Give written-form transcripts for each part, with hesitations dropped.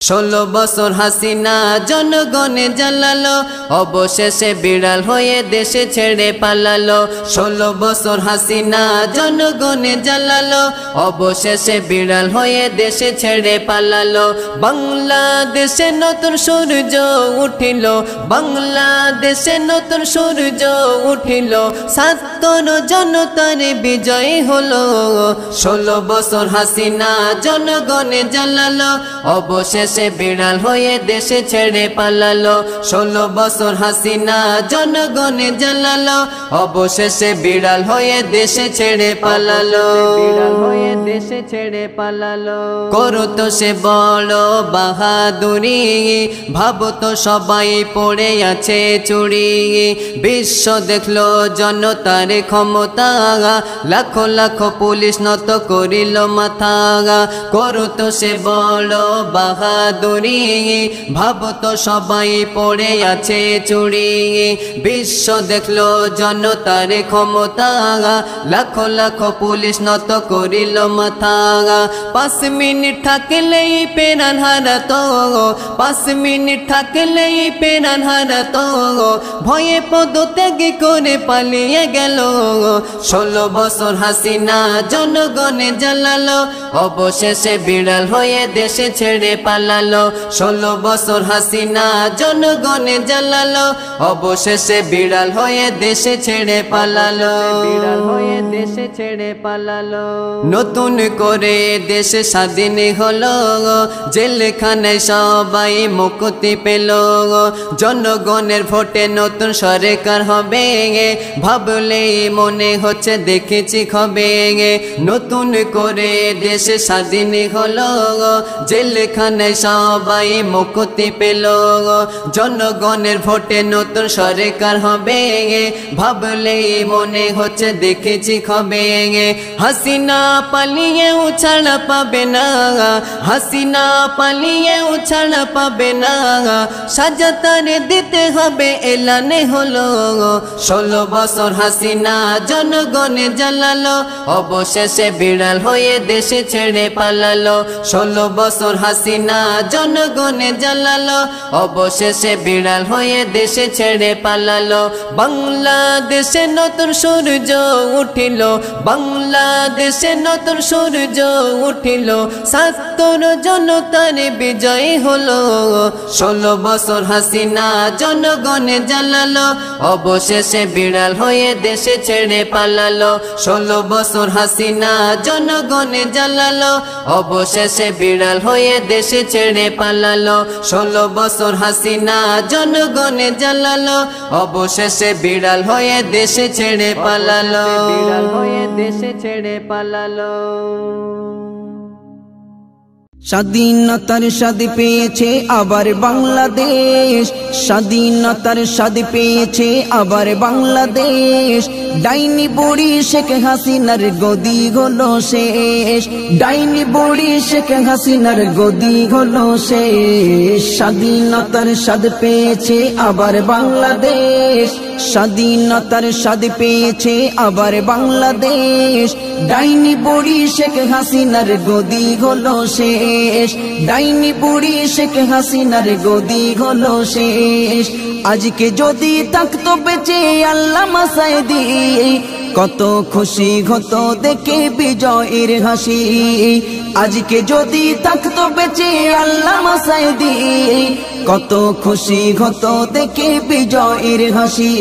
16 বছর হাসিনা জনগণে জ্বালালো, অবশেষে বিড়াল হয়ে দেশে ছেড়ে পালালো। 16 বছর হাসিনা জনগণে জ্বালালো, অবশেষে বিড়াল হয়ে দেশে ছেড়ে পালালো। বাংলাদেশে নতুন সূর্য উঠিল, বাংলাদেশে নতুন সূর্য উঠিল, ৭৭ জনতার বিজয় হলো। 16 বছর হাসিনা জনগণে জ্বালালো, অবশেষে বিড়াল হয়ে দেশে ছেড়ে পালালো। 16 বছর হাসিনা জনগণে জ্বালালো, অবশেষে বিড়াল হয়ে দেশে ছেড়ে পালালো। বিড়াল হয়ে দেশে ছেড়ে পালালো। করতো সে বড় বাহাদুরি, ভাবতো সবাই পড়ে আছে চুরি। বিশ্ব দেখলো জনতার ক্ষমতা, লাখো লাখো পুলিশ নত করিল মাথা। করতো সে বড় বাহাদুরি, ভাবতো সবাই পড়ে আছে চুরি। বিশ্ব দেখলো জনতার ক্ষমতা, লাখো লাখো পুলিশ নত করিল মাথা। 5 মিনিট থাকলেই প্রাণ হারাতো, 5 মিনিট থাকলেই প্রাণ হারাতো, ভয়ে পদত্যাগ করে পালিয়ে গেল। 16 বছর হাসিনা জনগণে জ্বালালো, অবশেষে বিড়াল হয়ে দেশে ছেড়ে পালালো। 16 বছর হাসিনা জনগণে জ্বালালো, অবশেষে বিড়াল হয়ে দেশে ছেড়ে পালালো। বিড়াল হয়ে দেশে ছেড়ে পালালো। নতুন করে দেশে স্বাধীন হলো, জেলখানায় সবাই মুক্তি পেল। জনগণের ভোটে নতুন সরকার হবে, ভাবলেই মনে হচ্ছে দেখেছি হবে। নতুন করে দেশে স্বাধীন হলো, জেলখানায় সবাই মুক্তি পেল। জনগণের ভোটে নতুন সরকার হবে, ভাবলেই মনে হচ্ছে দেখেছি হবে। হাসিনা পালিয়েও ছাড়া পাবে না, হাসিনা পালিয়েও ছাড়া পাবে না, সাজা তারে দিতে হবে এলানে হলো। 16 বছর হাসিনা জনগণে জ্বালালো, অবশেষে বিড়াল হয়ে দেশে ছেড়ে পালালো। 16 বছর হাসিনা জনগণে জ্বালালো, অবশেষে বিড়াল হয়ে দেশে ছেড়ে পালালো। বাংলাদেশে নতুন সূর্য উঠিল, বাংলাদেশে নতুন সূর্য উঠিল, ৭৭ জনতার বিজয় হলো। 16 বছর হাসিনা জনগণে জ্বালালো, অবশেষে বিড়াল হয়ে দেশে ছেড়ে পালালো। 16 বছর হাসিনা জনগণে জ্বালালো, অবশেষে বিড়াল হয়ে দেশে ছেড়ে পালালো। 16 বছর হাসিনা জনগণে জ্বালালো, অবশেষে বিড়াল হয়ে দেশে ছেড়ে পালালো। বিড়াল হয়ে দেশে ছেড়ে পালালো। স্বাধীনতার স্বাদ পেয়েছে আবার বাংলাদেশ, স্বাধীনতার স্বাদ পেয়েছে আবার বাংলাদেশ। ডাইনি বুড়ি শেখ হাসিনার গদি হলো শেষ, ডাইনি বুড়ি শেখ হাসিনার গদি হলো শেষ। স্বাধীনতার স্বাদ পেয়েছে আবার বাংলাদেশ, স্বাধীনতার স্বাদ পেয়েছে আবার বাংলাদেশ। ডাইনি বুড়ি শেখ হাসিনার গদি হলো শেষ, ডাইনি বুড়ি শেখ হাসিনার গদি হলো শেষ। আজকে যদি থাকতো বেঁচে আল্লামা সাঈদী, কত খুশি হতো দেখে বিজয়ের হাসি। আজকে যদি থাকতো বেঁচে আল্লামা সাঈদী, কত খুশি হতো দেখে বিজয়ের হাসি।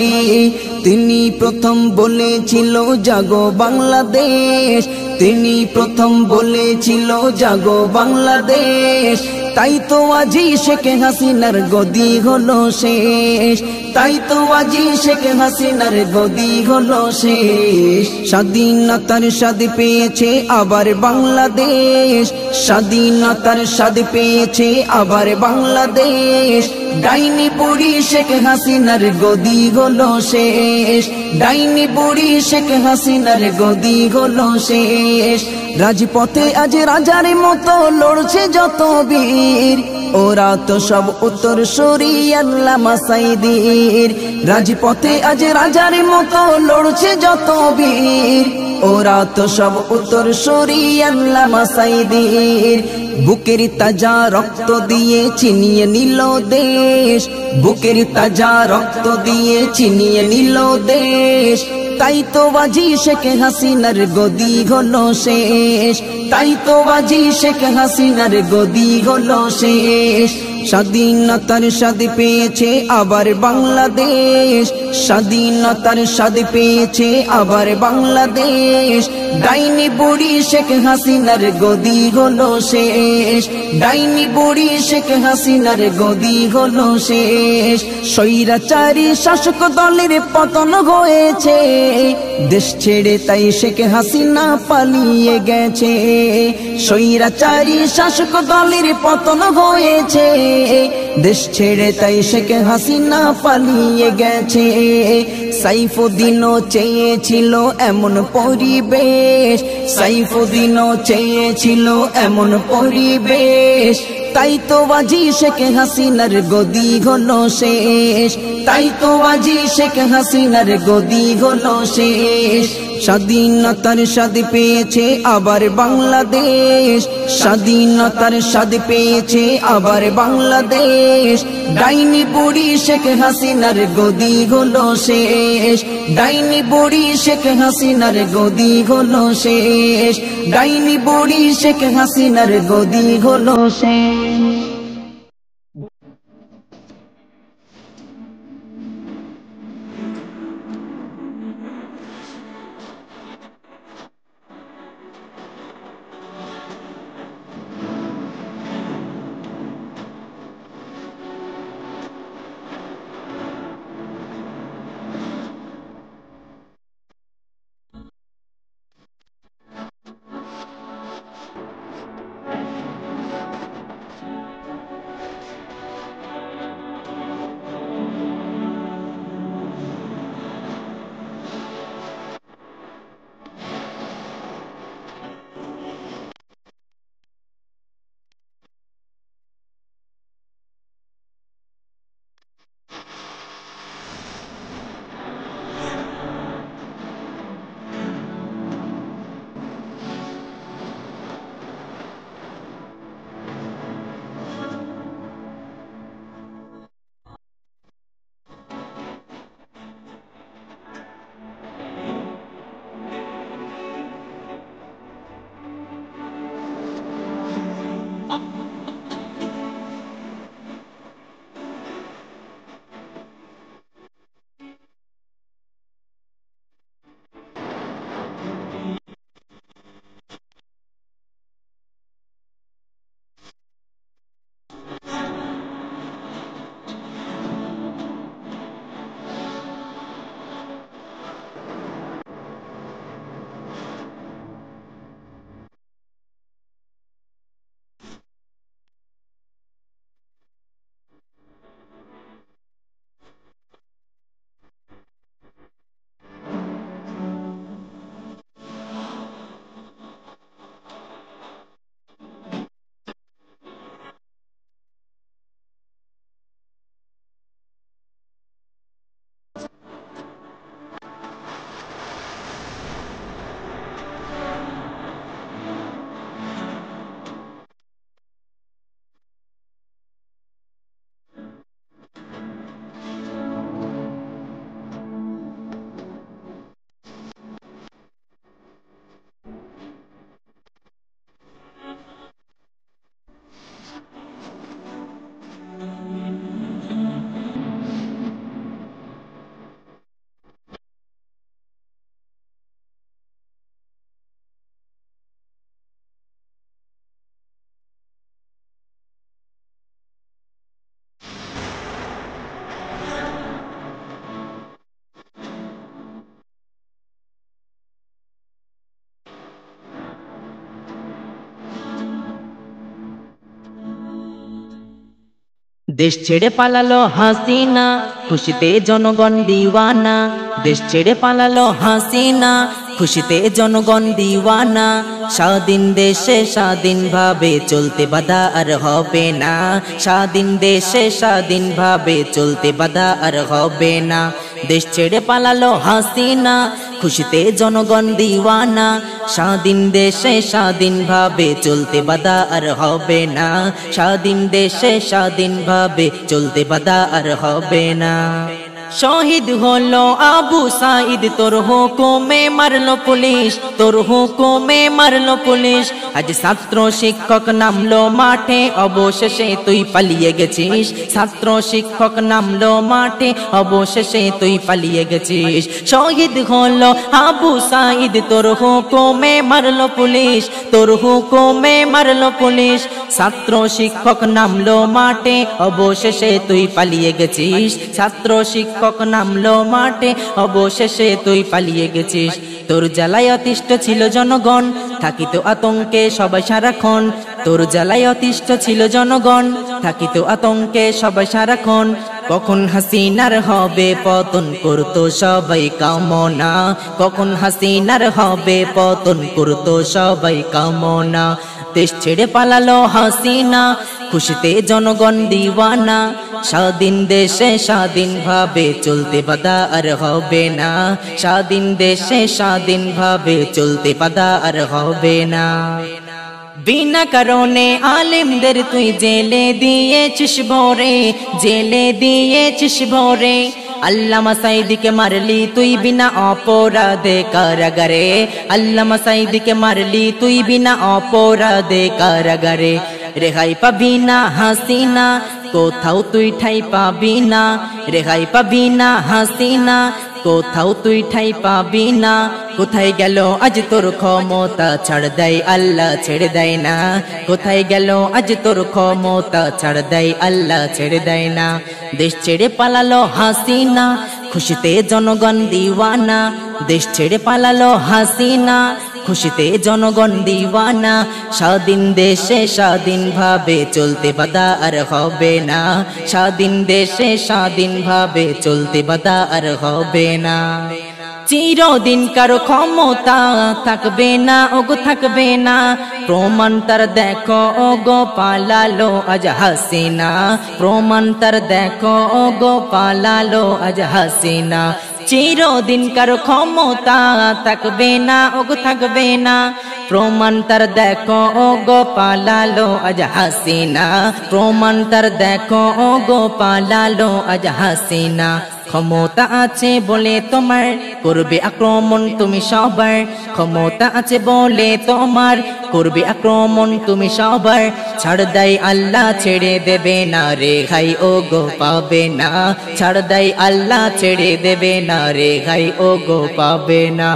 তিনি প্রথম বলেছিল জাগো বাংলাদেশ, তিনি প্রথম বলেছিল জাগো বাংলাদেশ। তাই তো আজি শেখ হাসিনার গদি হলো শেষ, তাই তো আজি শেখ হাসিনার গদি হলো শেষ। স্বাধীনতার স্বাদ পেয়েছে আবার বাংলাদেশ, স্বাধীনতার স্বাদ পেয়েছে আবার বাংলাদেশ। ডাইনি বুড়ি শেখ হাসিনার গদি হলো শেষ, ডাইনি বুড়ি শেখ হাসিনার গদি হলো শেষ। রাজপথে আজ রাজার মতো লড়ছে যত বীর, ওরা তো সব উত্তরসূরি আল্লামা সাঈদীর। রাজপথে আজ রাজার মতো লড়ছে যত বীর, ওরা তো সব উত্তর সরি আল্লামা সাঈদীর। বুকের তাজা রক্ত দিয়ে চিনিয়ে নিল দেশ, বুকের তাজা রক্ত দিয়ে চিনিয়ে নিল দেশ। তাই তো বাজি শেখ হাসিনার গদি হলো শেষ, তাই তো বাজি শেখ হাসিনার গদি হলো শেষ। স্বাধীনতার স্বাদ পেয়েছে আবার বাংলাদেশ, স্বাধীনতার স্বাদ পেয়েছে আবার বাংলাদেশ। ডাইনি বুড়ি শেখ হাসিনার গদি হলো শেষ, ডাইনি বুড়ি শেখ হাসিনার গদি হলো শেষ। স্বৈরাচারী শাসক দলের পতন হয়েছে, দেশ ছেড়ে তাই শেখ হাসিনা পালিয়ে গেছে। স্বৈরাচারী শাসক দলের পতন হয়েছে, দেশ ছেড়ে তাই শেখ হাসিনা পালিয়ে গেছে। সাইফুদ্দিনও চেয়েছিল এমন পরিবেশ, সাইফুদ্দিনও চেয়েছিল এমন পরিবেশ। তাই তো বাজি শেখ হাসিনার গদি হলো শেষ, তাই তো বাজি শেখ হাসিনার গদি হলো শেষ। স্বাধীনতার স্বাদ পেয়েছে আবার বাংলাদেশ, স্বাধীনতার স্বাদ পেয়েছে আবার বাংলাদেশ। ডাইনি বুড়ি শেখ হাসিনার গদি হলো শেষ, ডাইনি বুড়ি শেখ হাসিনার গদি হলো শেষ, ডাইনি বুড়ি শেখ হাসিনার গদি হলো শেষ। দেশ ছেড়ে পালালো হাসিনা, খুশিতে জনগণ দিওয়ানা। দেশ ছেড়ে পালালো হাসিনা, খুশিতে জনগণ দিওয়ানা। স্বাধীন দেশে স্বাধীনভাবে চলতে বাধা আর হবে না, স্বাধীন দেশে স্বাধীনভাবে চলতে বাধা আর হবে না। দেশ ছেড়ে পালালো হাসিনা, খুশিতে জনগণ দিওয়ানা। স্বাধীন দেশে স্বাধীনভাবে চলতে বাধা আর হবে না, স্বাধীন দেশে স্বাধীনভাবে চলতে বাধা আর হবে না। শহীদ হলো আবু সাঈদ, তোর হুকুমে মারলো পুলিশ, তোর হুকুমে মারলো পুলিশ। আজ ছাত্র শিক্ষক নামলো মাঠে, অবশেষে তুই পালিয়ে গেছিস। ছাত্র শিক্ষক নামলো মাঠে, অবশেষে তুই পালিয়ে গেছিস। শহীদ হলো আবু সাঈদ, তোর হুকুমে মারলো পুলিশ, তোর হুকুমে মারলো পুলিশ। ছাত্র শিক্ষক নামলো মাঠে, অবশেষে তুই পালিয়ে গেছিস। ছাত্র শিক্ষক নামলো মাঠে, অবশেষে তুই পালিয়ে গেছিস। তোর জ্বালায় অতিষ্ঠ ছিল জনগণ, থাকিত আতঙ্কে সবাই সারাক্ষণ। তোর জ্বালায় অতিষ্ঠ ছিল জনগণ, থাকিত আতঙ্কে সবাই সারাক্ষণ। কখন হাসিনার হবে পতন করতো সবাই কামনা, কখন হাসিনার হবে পতন করতো সবাই কামনা। দেশ ছেড়ে পালালো হাসিনা, খুশিতে জনগণ দিওয়ানা। স্বাধীন দেশে স্বাধীনভাবে চলতে বাধা আর হবে না, স্বাধীন দেশে স্বাধীনভাবে চলতে বাধা আর হবে না। বিনা কারণে আলেমদের তুই জেলে দিয়েছিস ভরে, জেলে দিয়েছিস ভরে। আল্লামা সাঈদীকে মারলি তুই বিনা অপরাধে কারাগারে, আল্লামা সাঈদীকে মারলি তুই বিনা অপরাধে কারাগারে। রেহাই পাবি না হাসিনা, কোথাও তুই ঠাই পাবি না, রেহাই পাবি না হাসিনা, কোথাও তুই ঠাই পাবি না। কোথায় গেল আজ তোর ক্ষমতা, ছাড় দেয় আল্লাহ ছেড়ে দেয় না। কোথায় গেল আজ তোর ক্ষমতা, ছাড় দেয় আল্লাহ ছেড়ে দেয় না। দেশ ছেড়ে পালালো হাসিনা, খুশিতে জনগণ দিওয়ানা। দেশ ছেড়ে পালালো হাসিনা, খুশিতে জনগণ দিওয়ানা। স্বাধীন দেশে স্বাধীনভাবে চলতে বাধা আর হবে না, স্বাধীন দেশে স্বাধীনভাবে চলতে বাধা আর হবে না। চিরদিন কারো ক্ষমতা থাকবে না, ওগো থাকবে না। প্রমাণ তার দেখো ওগো পালালো আজ হাসিনা, প্রমাণ তার দেখো ওগো পালালো আজ হাসিনা। চিরদিন কারো ক্ষমতা থাকবে না, ওগো থাকবে না। প্রমাণ তার দেখো ওগো পালালো আজ হাসিনা, প্রমাণ তার দেখো ওগো পালালো আজ হাসিনা। ক্ষমতা আছে বলে তোমার করবে আক্রমণ তুমি সবার, ক্ষমতা আছে বলে তোমার করবে আক্রমণ তুমি সবার। ছাড় দেয় আল্লাহ ছেড়ে দেবে না, রেহাই ওগো পাবে না। ছাড় দেয় আল্লাহ ছেড়ে দেবে না, রেহাই ওগো পাবে না।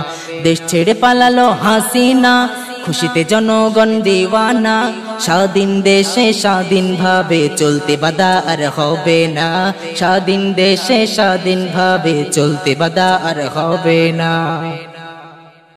দেশ ছেড়ে পালালো হাসিনা, খুশিতে জনগণ দিওয়ানা। স্বাধীন দেশে স্বাধীনভাবে চলতে বাধা আর হবে না, স্বাধীন দেশে স্বাধীনভাবে চলতে বাধা আর হবে না।